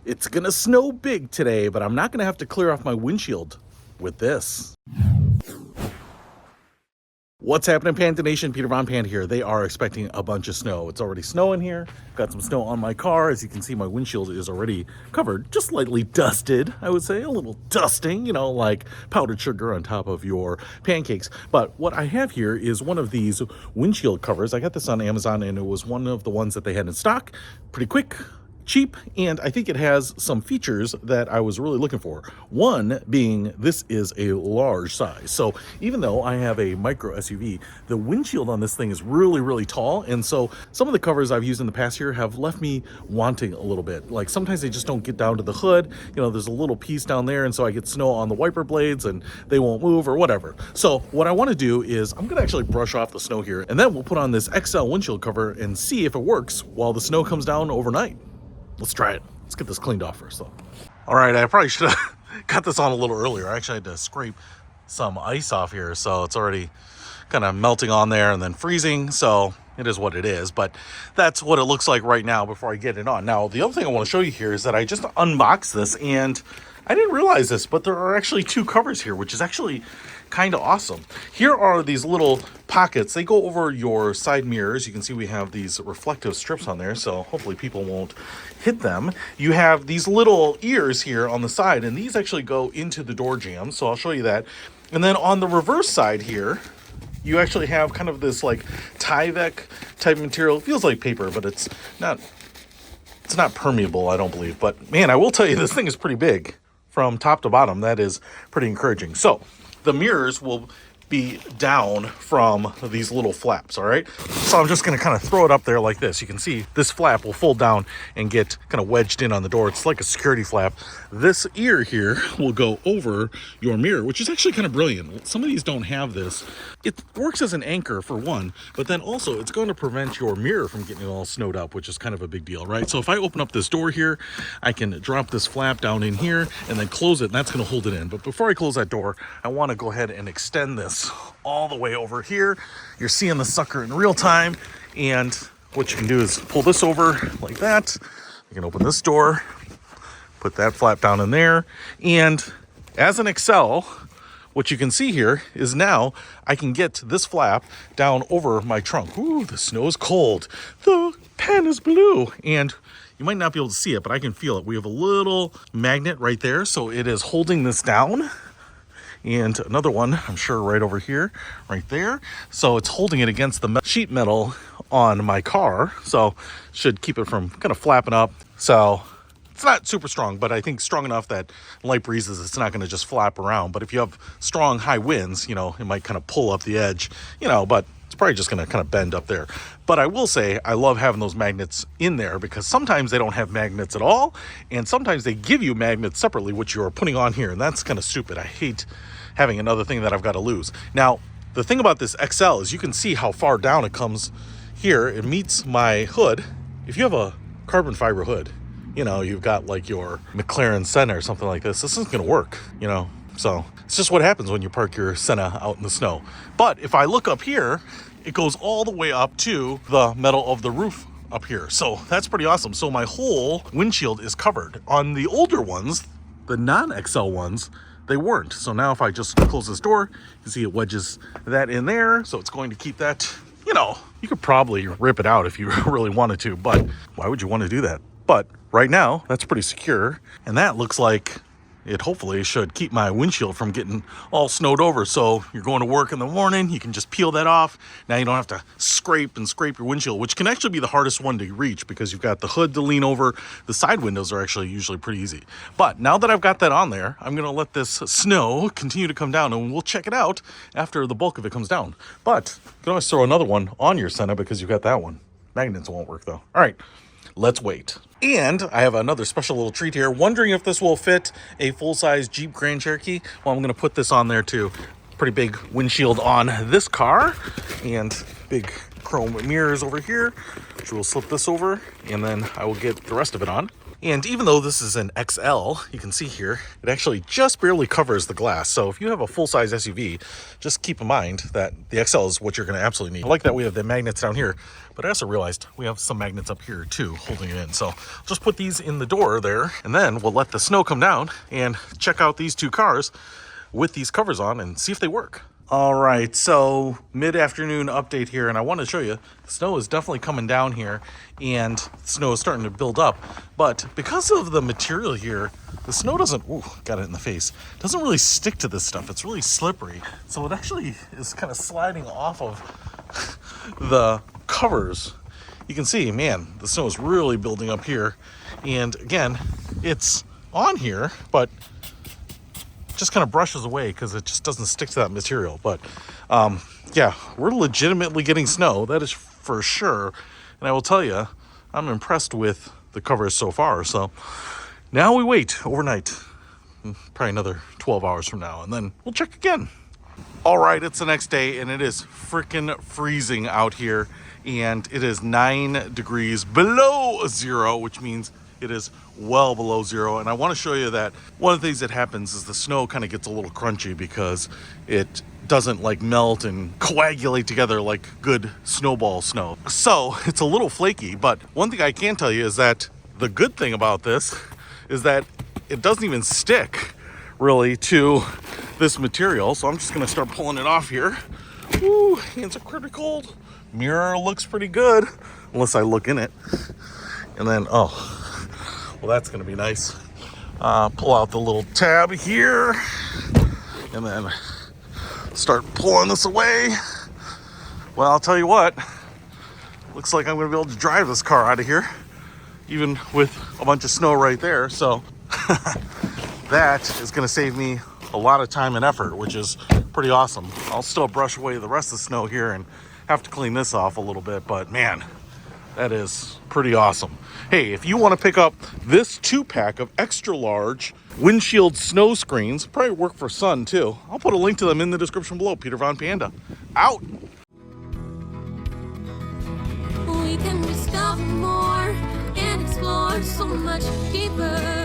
It's gonna snow big today, but I'm not gonna have to clear off my windshield with this. What's happening, Panda Nation? Peter Von Panda here. They are expecting a bunch of snow. It's already snowing here. Got some snow on my car. As you can see, my windshield is already covered, just slightly dusted, I would say. A little dusting, you know, like powdered sugar on top of your pancakes. But what I have here is one of these windshield covers. I got this on Amazon, and it was one of the ones that they had in stock. Pretty quick, cheap, and I think it has some features that I was really looking for. One being, this is a large size. So even though I have a micro SUV, the windshield on this thing is really, really tall. And so some of the covers I've used in the past here have left me wanting a little bit. Like sometimes they just don't get down to the hood. You know, there's a little piece down there, and so I get snow on the wiper blades and they won't move or whatever. So what I want to do is I'm gonna actually brush off the snow here, and then we'll put on this XL windshield cover and see if it works while the snow comes down overnight. Let's try it. Let's get this cleaned off first, though. All right, I probably should have got this on a little earlier. I actually had to scrape some ice off here, so it's already kind of melting on there and then freezing, so it is what it is. But that's what it looks like right now before I get it on. Now, the other thing I want to show you here is that I just unboxed this, and I didn't realize this, but there are actually two covers here, which is actually kind of awesome. Here are these little pockets. They go over your side mirrors. You can see we have these reflective strips on there, so hopefully people won't hit them. You have these little ears here on the side, and these actually go into the door jamb, so I'll show you that. And then on the reverse side here, you actually have kind of this like Tyvek type material. It feels like paper, but it's not permeable, I don't believe. But man, I will tell you, this thing is pretty big from top to bottom. That is pretty encouraging. So the mirrors will be down from these little flaps, all right? So I'm just gonna kind of throw it up there like this. You can see this flap will fold down and get kind of wedged in on the door. It's like a security flap. This ear here will go over your mirror, which is actually kind of brilliant. Some of these don't have this. It works as an anchor for one, but then also it's going to prevent your mirror from getting all snowed up, which is kind of a big deal, right? So if I open up this door here, I can drop this flap down in here and then close it, and that's gonna hold it in. But before I close that door, I wanna go ahead and extend this all the way over here. You're seeing the sucker in real time, and what you can do is pull this over like that. You can open this door, put that flap down in there, and as an XL, what you can see here is now I can get this flap down over my trunk. Ooh, the snow is cold. The pen is blue, and you might not be able to see it, but I can feel it. We have a little magnet right there, so it is holding this down. And another one, I'm sure right over here, right there. So it's holding it against the sheet metal on my car. So should keep it from kind of flapping up. So it's not super strong, but I think strong enough that light breezes, it's not going to just flap around. But if you have strong high winds, you know, it might kind of pull up the edge, you know, but it's probably just going to kind of bend up there. But I will say I love having those magnets in there, because sometimes they don't have magnets at all. And sometimes they give you magnets separately, which you're putting on here. And that's kind of stupid. I hate having another thing that I've got to lose. Now, the thing about this XL is you can see how far down it comes here. It meets my hood. If you have a carbon fiber hood, you know, you've got like your McLaren Senna or something like this isn't going to work, you know. So it's just what happens when you park your Senna out in the snow. But if I look up here, it goes all the way up to the metal of the roof up here. So that's pretty awesome. So my whole windshield is covered. On the older ones, the non-XL ones, they weren't. So now if I just close this door, you can see it wedges that in there. So it's going to keep that, you know, you could probably rip it out if you really wanted to, but why would you want to do that? But right now, that's pretty secure. And that looks like it hopefully should keep my windshield from getting all snowed over. So you're going to work in the morning, you can just peel that off. Now you don't have to scrape your windshield, which can actually be the hardest one to reach because you've got the hood to lean over. The side windows are actually usually pretty easy. But now that I've got that on there, I'm gonna let this snow continue to come down, and we'll check it out after the bulk of it comes down. But you can always throw another one on your Senna because you've got that one. Magnets won't work though. All right, let's wait. And I have another special little treat here. Wondering if this will fit a full-size Jeep Grand Cherokee. Well, I'm going to put this on there too. Pretty big windshield on this car, and big chrome mirrors over here, which we'll slip this over, and then I will get the rest of it on. And even though this is an XL, you can see here, it actually just barely covers the glass. So if you have a full-size SUV, just keep in mind that the XL is what you're going to absolutely need. I like that we have the magnets down here, but I also realized we have some magnets up here too, holding it in. So just put these in the door there, and then we'll let the snow come down and check out these two cars with these covers on and see if they work. All right, so mid-afternoon update here, and I want to show you, the snow is definitely coming down here, and snow is starting to build up. But because of the material here, the snow doesn't, ooh, got it in the face, doesn't really stick to this stuff. It's really slippery. So it actually is kind of sliding off of the covers. You can see, man, the snow is really building up here. And again, it's on here, but just kind of brushes away because it just doesn't stick to that material. But yeah, we're legitimately getting snow, that is for sure. And I will tell you, I'm impressed with the covers so far. So now we wait overnight, probably another 12 hours from now, and then we'll check again. All right, it's the next day, and it is freaking freezing out here, and it is 9 degrees below zero, which means it is well below zero. And I want to show you that one of the things that happens is the snow kind of gets a little crunchy because it doesn't like melt and coagulate together like good snowball snow. So it's a little flaky, but one thing I can tell you is that the good thing about this is that it doesn't even stick really to this material. So I'm just going to start pulling it off here. Woo, hands are pretty cold. Mirror looks pretty good, unless I look in it. And then, oh, well, that's going to be nice. Pull out the little tab here and then start pulling this away. Well, I'll tell you what, looks like I'm going to be able to drive this car out of here, even with a bunch of snow right there. So that is going to save me a lot of time and effort, which is pretty awesome. I'll still brush away the rest of the snow here and have to clean this off a little bit, but man, that is pretty awesome. Hey, if you want to pick up this 2-pack of extra large windshield snow screens, probably work for sun too. I'll put a link to them in the description below. Peter Von Panda, out. We can discover more and explore so much deeper.